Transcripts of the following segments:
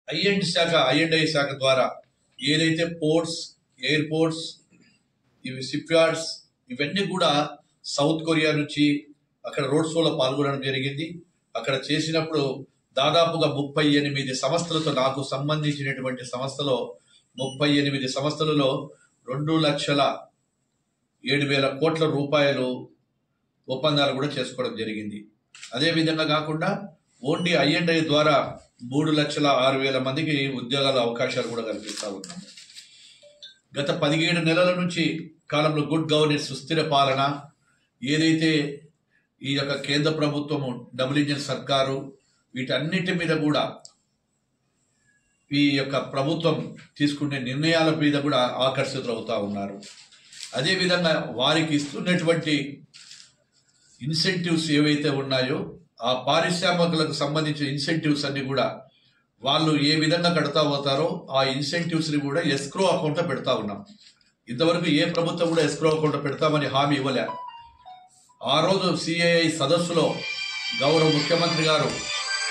ఐఎండ్ఐ శాఖ ద్వారా ఏదైతే పోర్ట్స్, ఎయిర్పోర్ట్స్, ఇవి షిప్ యార్డ్స్ ఇవన్నీ కూడా సౌత్ కొరియా నుంచి అక్కడ రోడ్ షోలో పాల్గొనడం జరిగింది. అక్కడ చేసినప్పుడు దాదాపుగా 38 సంస్థలతో, నాకు సంబంధించినటువంటి సంస్థలో 38 సంస్థలలో 2,07,000 కోట్ల రూపాయలు ఒప్పందాలు కూడా చేసుకోవడం జరిగింది. అదేవిధంగా కాకుండా ఓన్లీ ఐఎండ్ఐ ద్వారా 3,06,000 మందికి ఉద్యోగాల అవకాశాలు కూడా కల్పిస్తా ఉన్నాము. గత 17 నెలల నుంచి కాలంలో గుడ్ గవర్నెన్స్, సుస్థిర పాలన ఏదైతే ఈ యొక్క కేంద్ర ప్రభుత్వము, డబుల్ ఇంజిన్ సర్కారు, వీటన్నిటి మీద కూడా ఈ యొక్క ప్రభుత్వం తీసుకునే నిర్ణయాల మీద కూడా ఆకర్షితులు అవుతా ఉన్నారు. అదేవిధంగా వారికి ఇస్తున్నటువంటి ఇన్సెంటివ్స్ ఏవైతే ఉన్నాయో ఆ పారిశ్రామికులకు సంబంధించిన ఇన్సెంటివ్స్ అన్ని కూడా వాళ్ళు ఏ విధంగా కడతా పోతారో ఆ ఇన్సెంటివ్స్ ని కూడా ఎస్క్రో అకౌంట్ పెడతా ఉన్నాం. ఇంతవరకు ఏ ప్రభుత్వం కూడా ఎస్క్రో అకౌంట్ పెడతామని హామీ ఇవ్వలే. ఆ రోజు సిఐఐ సదస్సులో గౌరవ ముఖ్యమంత్రి గారు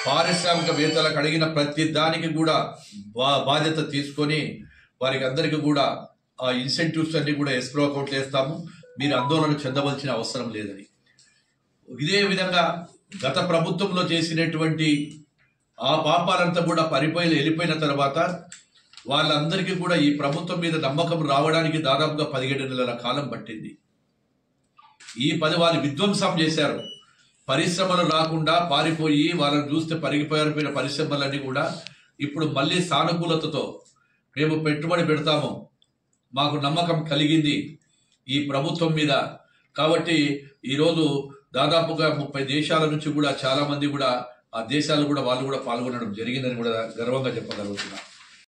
పారిశ్రామికవేత్తలకు అడిగిన ప్రతి దానికి కూడా బాధ్యత తీసుకొని వారికి అందరికీ కూడా ఆ ఇన్సెంటివ్స్ అన్ని కూడా ఎస్క్రో అకౌంట్ వేస్తాము, మీరు ఆందోళన చెందవలసిన అవసరం లేదని. ఇదే విధంగా గత ప్రభుత్వంలో చేసినటువంటి ఆ పాపాలంతా కూడా వెళ్ళిపోయిన తర్వాత వాళ్ళందరికీ కూడా ఈ ప్రభుత్వం మీద నమ్మకం రావడానికి దాదాపుగా 17 నెలల కాలం పట్టింది. ఈ వాళ్ళు విధ్వంసం చేశారు. పరిశ్రమలు రాకుండా పారిపోయి వాళ్ళని చూస్తే పరిగిపోయిన పరిశ్రమలన్నీ కూడా ఇప్పుడు మళ్ళీ సానుకూలతతో మేము పెట్టుబడి పెడతాము, మాకు నమ్మకం కలిగింది ఈ ప్రభుత్వం మీద. కాబట్టి ఈరోజు దాదాపుగా 30 దేశాల నుంచి కూడా చాలా మంది కూడా ఆ దేశాలు కూడా వాళ్ళు కూడా పాల్గొనడం జరిగిందని కూడా గర్వంగా చెప్పగలుగుతున్నాం.